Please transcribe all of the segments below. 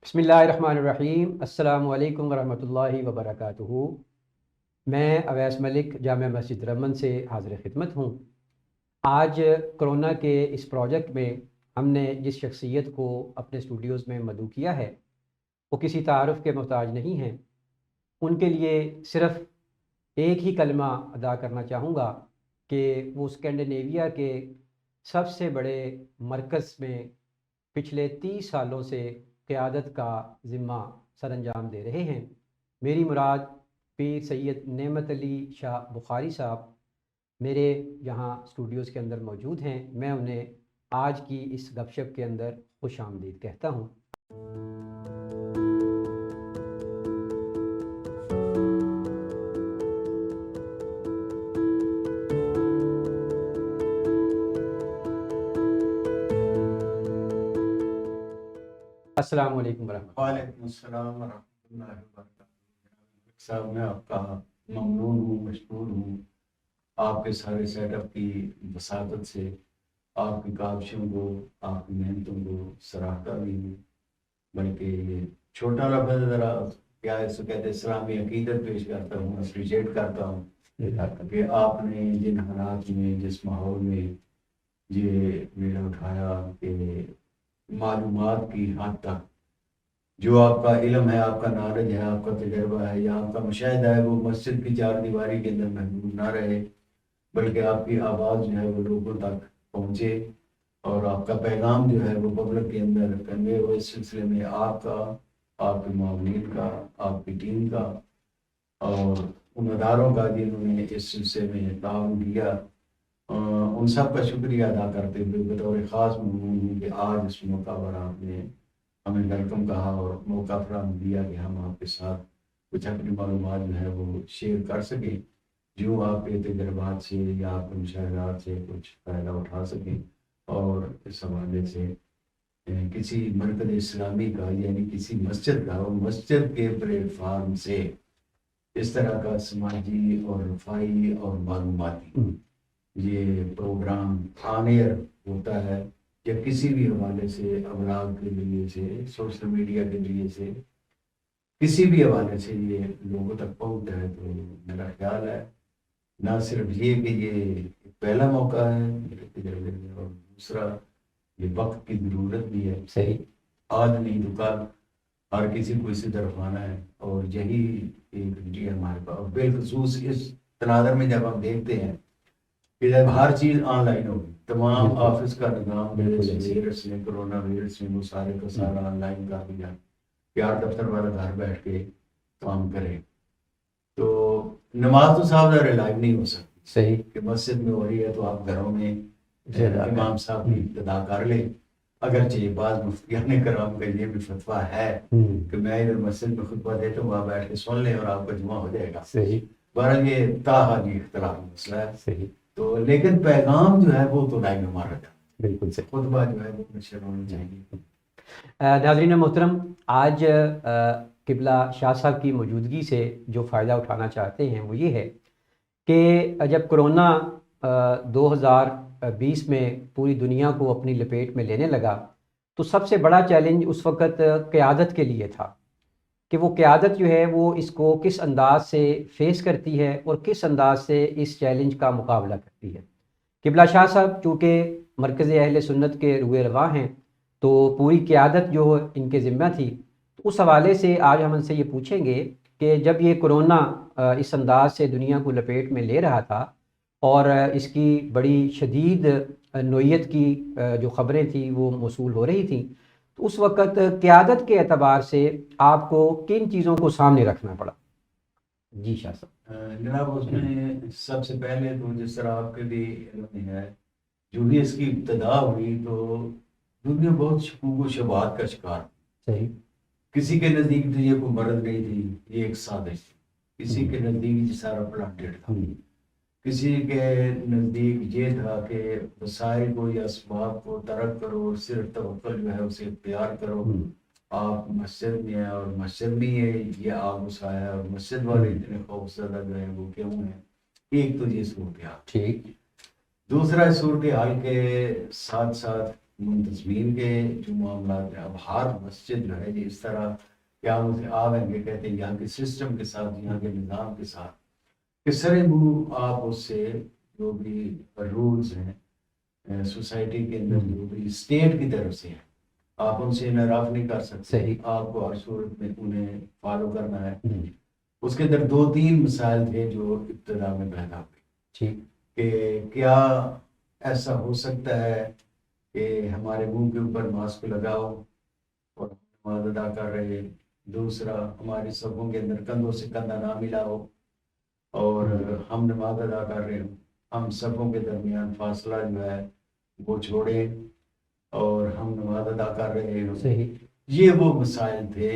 بسم اللہ الرحمن الرحیم۔ السلام علیکم ورحمۃ اللہ وبرکاتہ۔ میں اویس ملک جامع مسجد رمن سے حاضر خدمت ہوں۔ آج کرونا کے اس پروجیکٹ میں ہم نے جس شخصیت کو اپنے اسٹوڈیوز میں مدعو کیا ہے وہ کسی تعارف کے محتاج نہیں ہیں۔ ان کے لیے صرف ایک ہی کلمہ ادا کرنا چاہوں گا کہ وہ اسکینڈینیویا کے سب سے بڑے مرکز میں پچھلے 30 سالوں سے قیادت کا ذمہ سر انجام دے رہے ہیں۔ میری مراد پیر سید نعمت علی شاہ بخاری صاحب میرے یہاں اسٹوڈیوز کے اندر موجود ہیں۔ میں انہیں آج کی اس گپ شپ کے اندر خوش آمدید کہتا ہوں۔ السلام علیکم ورحمۃ اللہ۔ وعلیکم السلام ورحمۃ اللہ وبرکاتہ۔ صاحب میں آپ کا ممنون ہوں، مشکور ہوں آپ کے سارے سیٹ اپ کی وساطت سے، آپ کی کاوشوں کو، آپ کی محنتوں کو سراہتا بھی ہوں، بلکہ یہ چھوٹا لفظ ذرا کیا ہے سو کہتے اسلامی عقیدت پیش کرتا ہوں، اپریشیٹ کرتا ہوں کہ آپ نے جن حالات میں، جس ماحول میں یہ میرا اٹھایا کہ معلومات کی حد تک جو آپ کا علم ہے، آپ کا نالج ہے، آپ کا تجربہ ہے یا آپ کا مشاہدہ ہے، وہ مسجد کی چار دیواری کے اندر محدود نہ رہے، بلکہ آپ کی آواز جو ہے وہ لوگوں تک پہنچے اور آپ کا پیغام جو ہے وہ پبلک کے اندر کنوے ہو۔ اس سلسلے میں آپ کا، آپ کے معاونین کا، آپ کی ٹیم کا اور ان اداروں کا جنہوں نے اس سلسلے میں تعاون کیا، ان سب کا شکریہ ادا کرتے ہوئے بطور خاص ممنون ہوں کہ آج اس موقع پر آپ نے ہمیں ویلکم کہا اور موقع فراہم دیا کہ ہم آپ کے ساتھ کچھ اپنی معلومات جو ہے وہ شیئر کر سکیں، جو آپ کے تجربات سے یا آپ کے مشاہدات سے کچھ فائدہ اٹھا سکیں، اور اس حوالے سے کسی مرکز اسلامی کا یعنی کسی مسجد کا، اور مسجد کے پلیٹ فارم سے اس طرح کا سماجی اور رفاہی اور معلوماتی یہ پروگرام آن ایئر ہوتا ہے یا کسی بھی حوالے سے، ابلاغ کے ذریعے سے، سوشل میڈیا کے ذریعے سے، کسی بھی حوالے سے یہ لوگوں تک پہنچتا ہے، تو میرا خیال ہے نہ صرف یہ کہ یہ پہلا موقع ہے میرے تجربے میں، اور دوسرا یہ وقت کی ضرورت بھی ہے۔ صحیح، آج نہیں تو کل ہر کسی کو اسی طرف آنا ہے، اور یہی ایک ذریعہ ہمارے پاس، اور بالخصوص اس تناظر میں جب ہم دیکھتے ہیں کہ جب ہر چیز آن لائن ہوگی، تمام آفس کا نظام وائرس نے، کرونا وائرس نے وہ سارے کا سارا آن لائن کر دیا کہ ہر دفتر والا گھر بیٹھ کے کام کرے، تو نماز تو صاحب ظاہر لائیو نہیں ہو سکتی۔ صحیح کہ مسجد میں ہو رہی ہے تو آپ گھروں میں امام صاحب کی ابتدا کر لیں، اگرچہ بعض مفتیان کرام کا یہ بھی فتویٰ ہے کہ میں ادھر مسجد میں خطبہ دیتا ہوں، وہاں بیٹھ کے سن لیں اور آپ کا جمعہ ہو جائے گا۔ صحیح، بہرحال یہ تاحال اختلاف مسئلہ ہے، صحیح، تو لیکن پیغام جو ہے وہ تو لائن ہمارا جاتا ہے، بالکل صحیح۔ خطبہ جو ہے وہ نشر ہونا چاہیے۔ ناظرین محترم، آج قبلہ شاہ صاحب کی موجودگی سے جو فائدہ اٹھانا چاہتے ہیں وہ یہ ہے کہ جب کرونا 2020 میں پوری دنیا کو اپنی لپیٹ میں لینے لگا تو سب سے بڑا چیلنج اس وقت قیادت کے لیے تھا کہ وہ قیادت جو ہے وہ اس کو کس انداز سے فیس کرتی ہے اور کس انداز سے اس چیلنج کا مقابلہ کرتی ہے۔ قبلہ شاہ صاحب چونکہ مرکز اہل سنت کے روئے رواں ہیں تو پوری قیادت جو ان کے ذمہ تھی، تو اس حوالے سے آج ہم ان سے یہ پوچھیں گے کہ جب یہ کرونا اس انداز سے دنیا کو لپیٹ میں لے رہا تھا اور اس کی بڑی شدید نوعیت کی جو خبریں تھیں وہ موصول ہو رہی تھیں، تو اس وقت قیادت کے اعتبار سے آپ کو کن چیزوں کو سامنے رکھنا پڑا؟ جی شاہ صاحب۔ جناب، اس میں سب سے پہلے تو جس طرح آپ کے بھی علم میں ہے، جو بھی اس کی ابتدا ہوئی تو دنیا بہت شکوک و شبہات کا شکار، صحیح، کسی کے نزدیک تو یہ کوئی مرض نہیں تھی، یہ ایک سازش تھی، کسی کے نزدیک یہ سارا پلانٹیڈ تھا، کسی کے نزدیک یہ تھا کہ وسائل کو یا اسباب کو ترک کرو اور صرف توکل جو ہے اسے اختیار کرو۔ آپ مسجد میں ہیں اور مسجد میں یہ آگ وسایا، اور مسجد والے اتنے خوف زدہ جو ہیں وہ کیوں ہیں؟ ایک تو یہ صورتحال۔ ٹھیک، دوسرا صورتحال کے ساتھ ساتھ منتظمین کے جو معاملات ہیں، اب ہر مسجد جو ہے یہ اس طرح کیا اسے آئیں گے کہتے ہیں یہاں کے سسٹم کے ساتھ، یہاں کے نظام کے ساتھ کہ سرے منہ آپ اس سے جو بھی رولز ہیں سوسائٹی کے اندر جو بھی اسٹیٹ کی طرف سے ہیں آپ ان سے انحراف نہیں کر سکتے، صحیح، آپ کو ہر صورت میں انہیں فالو کرنا ہے۔ اس کے اندر 2-3 مسائل تھے جو ابتدا میں پیدا ہوئے ٹھیک، کہ کیا ایسا ہو سکتا ہے کہ ہمارے منہ کے اوپر ماسک لگاؤ اور نماز ادا کر رہے، دوسرا ہماری صفوں کے اندر کندھوں سے کندھا نہ ملاؤ اور ہم نماز ادا کر رہے ہوں، ہم صفوں کے درمیان فاصلہ جو ہے وہ چھوڑیں اور ہم نماز ادا کر رہے ہوں۔ صحیح، یہ وہ مسائل تھے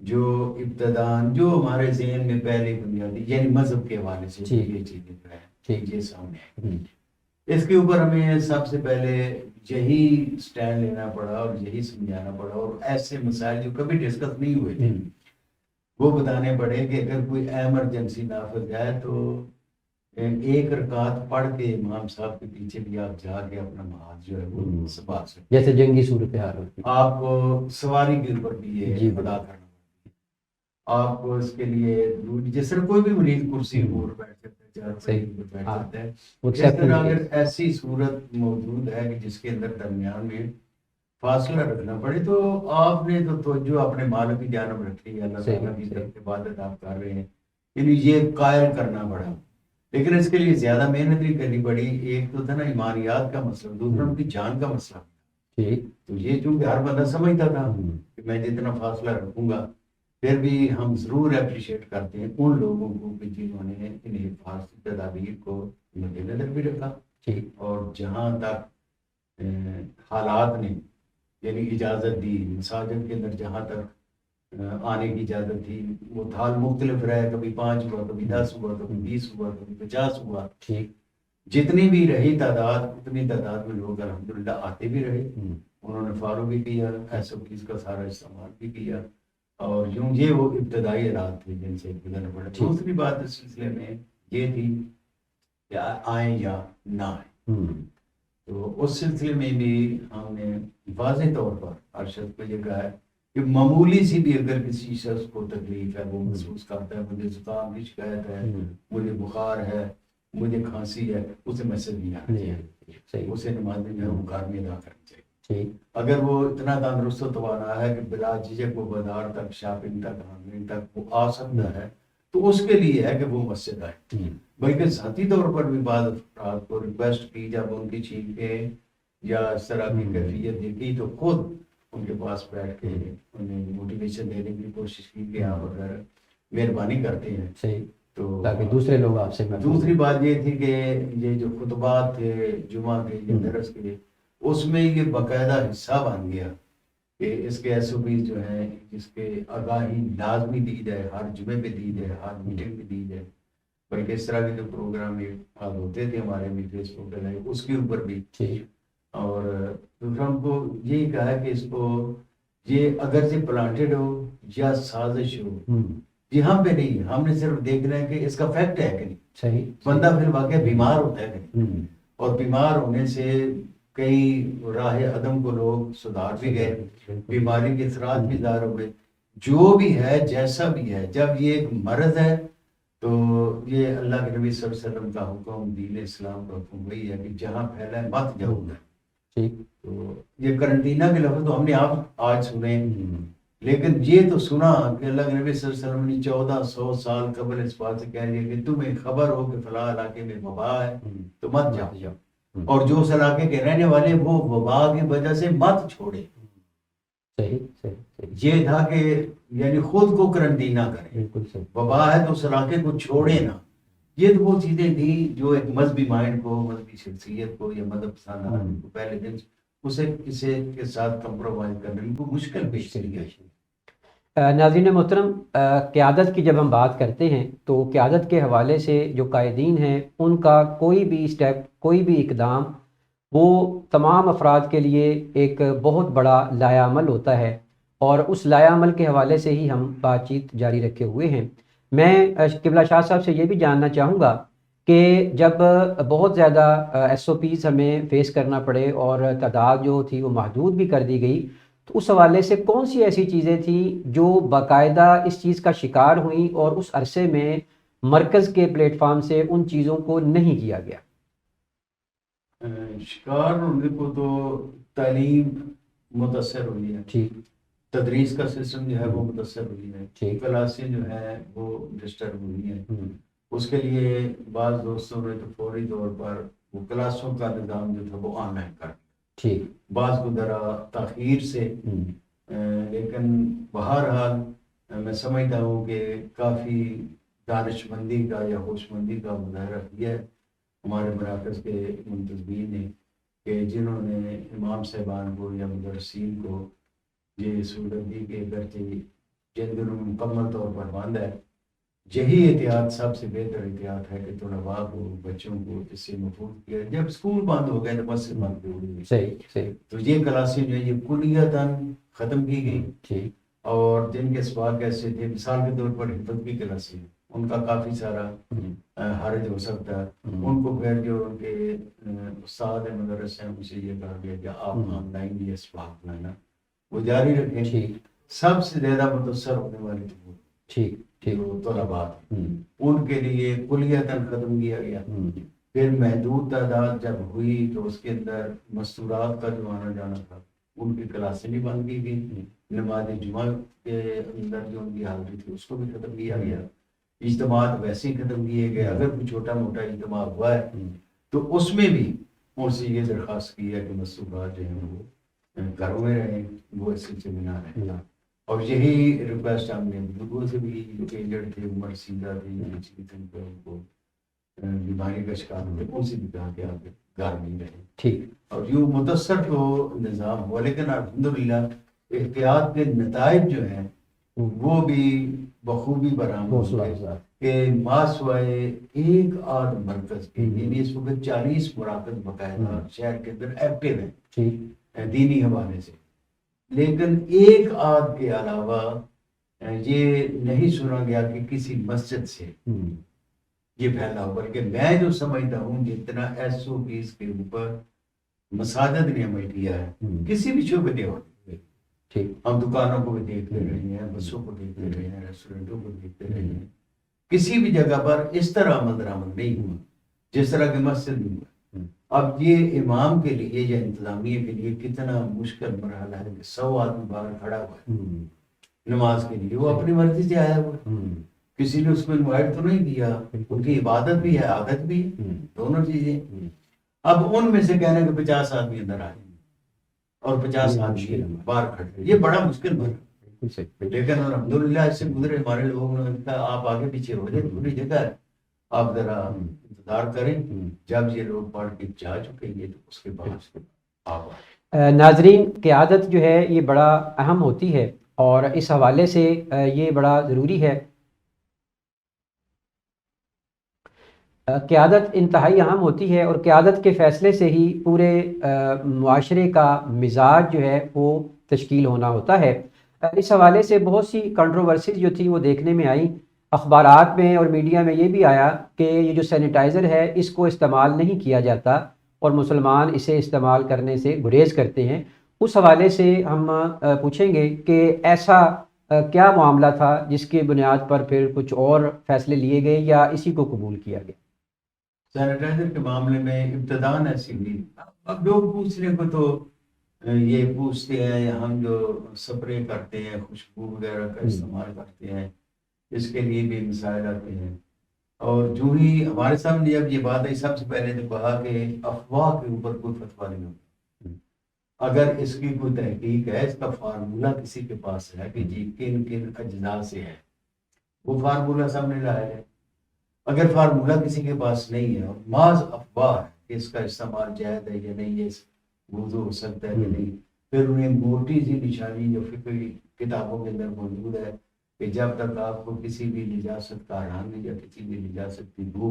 جو ابتداً جو ہمارے ذہن میں پہلے بنیادی یعنی مذہب کے حوالے سے یہ چیزیں جو ہے یہ سامنے ہے۔ اس کے اوپر ہمیں سب سے پہلے یہی سٹینڈ لینا پڑا اور یہی سمجھانا پڑا اور ایسے مسائل جو کبھی ڈسکس نہیں ہوئے تھے وہ بتانے پڑے کہ اگر کوئی ایمرجنسی نافذ ہے تو 1 رکعت پڑھ کے امام صاحب کے پیچھے بھی آپ جا کے اپنا نماز جو ہے وہ سنبھال سکتے، جیسے جنگی صورتحال ہوتی، آپ کو سواری کے اوپر بھی یہ ادا کرنا پڑتی ہے، آپ کو اس کے لیے جس طرح کوئی بھی مریض کرسی پر بیٹھ سکتا ہے، چار پر بیٹھ سکتا ہے، اس طرح اگر ایسی صورت موجود ہے کہ جس کے اندر درمیان میں فاصلہ رکھنا پڑے تو آپ نے تو توجہ اپنے مالک کی جانب رکھی ہے، اللہ تعالیٰ کی طرف عبادت آپ کر رہے ہیں، یعنی یہ قائل کرنا پڑا، لیکن اس کے لیے زیادہ محنت بھی کرنی پڑی۔ ایک تو تھا نا ایمانیات کا مسئلہ، دوسرا ان کی جان کا مسئلہ، تو یہ چونکہ ہر بندہ سمجھتا تھا کہ میں جتنا فاصلہ رکھوں گا، پھر بھی ہم ضرور اپریشیٹ کرتے ہیں ان لوگوں کو کہ جنہوں نے ان حفاظتی تدابیر کو مد نظر بھی رکھا اور جہاں تک حالات نے یعنی اجازت دی، مساجد کے اندر جہاں تک آنے کی اجازت تھی وہ تھال مختلف رہے، کبھی 5 ہوا، کبھی 10 ہوا، کبھی 20 ہوا، کبھی 50 ہوا، جتنی بھی رہی تعداد اتنی تعداد میں لوگ الحمدللہ آتے بھی رہے، انہوں نے فالو بھی کیا، ایس او پیز کا سارا استعمال بھی کیا، اور یوں یہ وہ ابتدائی حالات تھے جن سے گزرنا پڑا۔ دوسری بات اس سلسلے میں یہ تھی کہ آئیں یا نہ آئیں، تو اس سلسلے میں بھی ہم نے واضح طور پر ارشد کو یہ کہا ہے کہ معمولی سی بھی اگر کسی شخص کو تکلیف ہے، وہ محسوس کرتا ہے مجھے زکام کی شکایت ہے، مجھے بخار ہے، مجھے کھانسی ہے، اسے میسج نہیں آنا چاہیے، اسے نماز میں گھر میں ادا کرنی چاہیے۔ اگر وہ اتنا تندرست و توانا ہے کہ بلا جھجک وہ بازار تک، شاپنگ تک، آنگن تک وہ آ سکتا ہے تو اس کے لیے ہے کہ وہ مسجد آئے، بلکہ ذاتی طور پر بھی بعض افراد کو ریکویسٹ کی جب ان کی چھینکیں یا اس طرح کی کیفیت دیکھی تو خود ان کے پاس بیٹھ کے انہیں موٹیویشن دینے کی کوشش کی کہ آپ اگر مہربانی کرتے ہیں تو تاکہ دوسرے لوگ آپ سے دوسری بات یہ تھی کہ یہ جو خطبات تھے جمعہ کے یا درس کے اس میں یہ باقاعدہ حصہ بن گیا کہ اس کے ایس او پیز جو ہیں جس کے آگاہی لازمی دی جائے، ہر جمعے پہ دی جائے، ہر میٹنگ پہ دی جائے، بلکہ اس طرح کے جو پروگرام یہ ہوتے تھے ہمارے بھی فیس بک پہ اس کے اوپر بھی، اور دوسرا ہم کو یہی کہا ہے کہ اس کو یہ اگر سے پلانٹڈ ہو یا سازش ہو یہ ہم پہ نہیں ہے، ہم نے صرف دیکھنا ہے کہ اس کا فیکٹ ہے کہ نہیں، بندہ پھر واقعہ بیمار ہوتا ہے کہ نہیں، اور بیمار ہونے سے کئی راہ عدم کو لوگ سدھار بھی گئے، بیماری کے اثرات بھی ظاہر ہوئے، جو بھی ہے جیسا بھی ہے، جب یہ ایک مرض ہے تو یہ اللہ کے نبی صلی اللہ علیہ وسلم کا حکم، دین اسلام کا حکم وہی ہے کہ جہاں پھیلا ہے مت جاؤ گا۔ تو یہ کرنٹینہ کے لفظ تو ہم نے آج سنے، لیکن یہ تو سنا کہ اللہ کے نبی صلی اللہ علیہ وسلم نے 1400 سال قبل اس بات سے کہہ دیا کہ تمہیں خبر ہو کہ فلاں علاقے میں وبا ہے تو مت جاؤ، اور جو اس علاقے کے رہنے والے وہ وبا کی وجہ سے مت چھوڑے۔ یہ تھا کہ یعنی خود کو کرنٹینہ کریں، وبا ہے تو اس علاقے کو چھوڑے نہ۔ یہ تو وہ چیزیں تھیں جو ایک مذہبی مائنڈ کو، مذہبی شخصیت کو یا مذہب پسند آدمی کو پہلے دن اسے کسی کے ساتھ کمپرومائز کرنے کو مشکل پیش کری گئی۔ ناظرین محترم، قیادت کی جب ہم بات کرتے ہیں تو قیادت کے حوالے سے جو قائدین ہیں ان کا کوئی بھی اسٹیپ، کوئی بھی اقدام وہ تمام افراد کے لیے ایک بہت بڑا لائحہ عمل ہوتا ہے، اور اس لائحہ عمل کے حوالے سے ہی ہم بات چیت جاری رکھے ہوئے ہیں۔ میں قبلہ شاہ صاحب سے یہ بھی جاننا چاہوں گا کہ جب بہت زیادہ ایس او پیز ہمیں فیس کرنا پڑے اور تعداد جو تھی وہ محدود بھی کر دی گئی، تو اس حوالے سے کون سی ایسی چیزیں تھیں جو باقاعدہ اس چیز کا شکار ہوئیں اور اس عرصے میں مرکز کے پلیٹ فارم سے ان چیزوں کو نہیں کیا گیا؟ شکار ہونے کو تو تعلیم متاثر ہوئی ہے، ٹھیک، تدریس کا سسٹم جو ہے وہ متاثر ہوئی ہے، ٹھیک، کلاسیں جو ہیں وہ ڈسٹرب ہوئی ہیں۔ اس کے لیے بعض دوستوں نے تو فوری طور پر وہ کلاسوں کا نظام جو تھا وہ آن لائن کر دیا، ٹھیک، بعض کو ذرا تاخیر سے، لیکن بہرحال میں سمجھتا ہوں کہ کافی دانش مندی کا یا ہوش مندی کا مظاہرہ کیا ہے ہمارے مراکز کے منتظمین نے، کہ جنہوں نے امام صاحبان کو یا مدرسین کو یہ سہولت دی کہ اگرچہ جن دنوں مکمل طور پر بند ہے، یہی احتیاط سب سے بہتر احتیاط ہے کہ طلباء کو، بچوں کو اس سے محفوظ کیا۔ جب اسکول بند ہو گئے تو مسجد بند ہو گئی، صحیح صحیح، تو یہ کلاسیں جو ہے یہ کلیتاً ختم کی گئی، ٹھیک، اور جن کے اسباق ایسے تھے، مثال کے طور پر حفظ کی کلاسیں، ان کا کافی سارا حرج ہو سکتا ہے، ان کو پھر جو ان کے استاد مدرس ہیں ان سے یہ کہا گیا کہ آپ آن لائن یہ اسباق بنانا وہ جاری رکھیں۔ ٹھیک، سب سے زیادہ متاثر ہونے والے تو ٹھیک، ٹھیک، جو طلباء تھے، ان کے لیے کلیتاً ختم کیا گیا۔ پھر محدود تعداد جب ہوئی تو اس کے اندر مستورات کا جو آنا جانا تھا ان کی کلاسیں بھی بند کی گئی، نماز جمعہ کے اندر جو ان کی حاضری تھی اس کو بھی ختم کیا گیا، اجتماعات ویسے ہی ختم کیے گئے، اگر کوئی چھوٹا موٹا اجتماع ہوا ہے تو اس میں بھی ان سے یہ درخواست کی ہے کہ مستورات جو ہیں وہ گھروں میں رہیں، وہ اس سلسلے میں نہ رہیں۔ اور یہی ریکویسٹ ہم نے بزرگوں سے بھی، جو ایجڈ تھے، عمر سیدھا تھے، ان کو بیماری کا شکار ہوئے، ان سے بھی کہا کہ آپ گھر نہیں رہیں۔ ٹھیک، اور یوں مدثر تو نظام ہوا، لیکن الحمدللہ احتیاط کے نتائج جو ہیں وہ بھی بخوبی برآمد ہوئے کہ ماسوائے ایک آدھ مرکز کے، یعنی اس وقت 40 مراکز باقاعدہ شہر کے اندر ایکٹیو ہیں دینی حوالے سے، لیکن ایک آدھ کے علاوہ یہ نہیں سنا گیا کہ کسی مسجد سے یہ پھیلا ہو، بلکہ میں جو سمجھتا ہوں جتنا ایس او پیز کے اوپر مساجد نے عمل کیا ہے کسی بھی شعبے نے ہو، ہم دکانوں کو بھی دیکھتے رہے ہیں، بسوں کو دیکھتے رہے ہیں، ریسٹورنٹوں کو دیکھتے رہے ہیں، کسی بھی جگہ پر اس طرح عمل درآمد نہیں ہوا جس طرح کہ مسجد میں ہوا۔ اب یہ امام کے لیے یا انتظامیہ کے لیے کتنا مشکل مرحلہ ہے کہ 100 آدمی باہر کھڑا ہوا ہے نماز کے لیے، وہ اپنی مرضی سے آیا ہوا ہے، کسی نے اس کو انوائٹ تو نہیں کیا، ان کی عبادت بھی ہے، عادت بھی ہے، دونوں چیزیں۔ اب ان میں سے کہنا کہ 50 آدمی اندر آئے اور 50 آدمی باہر کھڑے، یہ بڑا مشکل بنا، لیکن الحمدللہ اس سے گزرے ہمارے لوگوں نے کہا آپ آگے پیچھے ہو جائیں، پوری جگہ ہے، آپ ذرا انتظار کریں، جب یہ لوگ پڑھ کے جا چکیں گے تو اس کے بعد آپ آئیں۔ ناظرین، قیادت جو ہے یہ بڑا اہم ہوتی ہے، اور اس حوالے سے یہ بڑا ضروری ہے، قیادت انتہائی اہم ہوتی ہے، اور قیادت کے فیصلے سے ہی پورے معاشرے کا مزاج جو ہے وہ تشکیل ہونا ہوتا ہے۔ اس حوالے سے بہت سی کنٹروورسیز جو تھی وہ دیکھنے میں آئیں، اخبارات میں اور میڈیا میں یہ بھی آیا کہ یہ جو سینیٹائزر ہے اس کو استعمال نہیں کیا جاتا اور مسلمان اسے استعمال کرنے سے گریز کرتے ہیں۔ اس حوالے سے ہم پوچھیں گے کہ ایسا کیا معاملہ تھا جس کی بنیاد پر پھر کچھ اور فیصلے لیے گئے یا اسی کو قبول کیا گیا؟ سینیٹائزر کے معاملے میں ابتداً ایسی ہوئی، اب لوگ پوچھنے کو تو یہ پوچھتے ہیں، ہم جو سپرے کرتے ہیں، خوشبو وغیرہ کا استعمال کرتے ہیں، اس کے لیے بھی مسائل آتے ہیں، اور جو ہی ہمارے سامنے جب یہ بات آئی سب سے پہلے تو کہا کہ افواہ کے اوپر کوئی فتویٰ نہیں ہوتا، اگر اس کی کوئی تحقیق ہے، اس کا فارمولہ کسی کے پاس ہے کہ جی کن کن اجزاء سے ہے، وہ فارمولہ سامنے لایا ہے۔ اگر فارمولہ کسی کے پاس نہیں ہے اور محض افواہ ہے کہ اس کا استعمال جائز ہے یا نہیں، یہ وضو ہو سکتا ہے یا نہیں، پھر انہیں موٹی سی نشانی جو فقہی کتابوں کے اندر موجود ہے کہ جب تک آپ کو کسی بھی نجاست کا حرام یا کسی بھی نجاست کی بو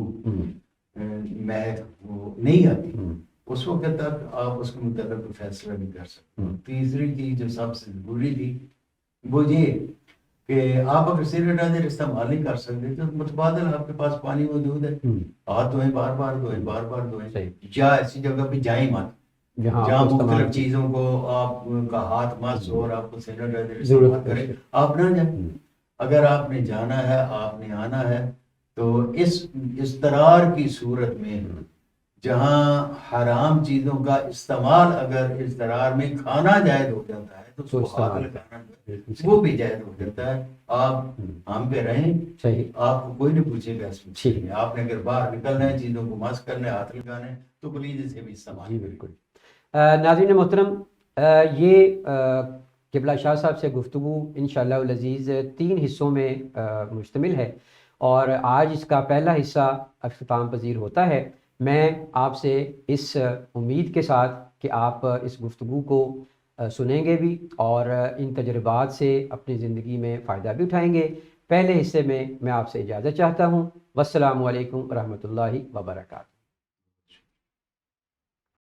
مہک وہ نہیں آتی، اس وقت تک آپ اس کے متعلق فیصلہ نہیں کر سکتے۔ تیسری چیز جو سب سے ضروری تھی وہ یہ کہ آپ اگر سینیٹائزر استعمال نہیں کر سکتے تو متبادل آپ کے پاس پانی موجود ہے، ہاتھ دھوئیں، بار بار دھوئیں، بار بار دھوئیں، صحیح، یا ایسی جگہ پہ جائیں مت جہاں جہاں آپ کو استعمال مختلف چیزوں کو آپ کا ہاتھ مس ہو اور آپ کو سینیٹائزر ضرورت استعمال کریں، ہے۔ آپ نہ جائیں۔ اگر آپ نے جانا ہے، آپ نے آنا ہے، تو اس اضطرار کی صورت میں جہاں حرام چیزوں کا استعمال اگر اضطرار میں کھانا جائز ہو جاتا ہے تو اس تو کو ہاتھ استعمال لگانا بالکل وہ صحیح، بھی جائز ہو جاتا ہے۔ آپ ہم پہ رہیں، صحیح، آپ کو کوئی نہیں پوچھے گا اس ٹھیک میں، آپ نے اگر باہر نکلنا ہے، چیزوں کو مس کرنا ہے، ہاتھ لگانے ہیں، تو پلیز اسے بھی استعمال جی کریں۔ بالکل۔ ناظرین محترم، یہ قبلہ شاہ صاحب سے گفتگو انشاءاللہ العزیز 3 حصوں میں مشتمل ہے، اور آج اس کا پہلا حصہ اختتام پذیر ہوتا ہے۔ میں آپ سے اس امید کے ساتھ کہ آپ اس گفتگو کو سنیں گے بھی اور ان تجربات سے اپنی زندگی میں فائدہ بھی اٹھائیں گے، پہلے حصے میں آپ سے اجازت چاہتا ہوں۔ والسلام علیکم ورحمۃ اللہ وبرکاتہ۔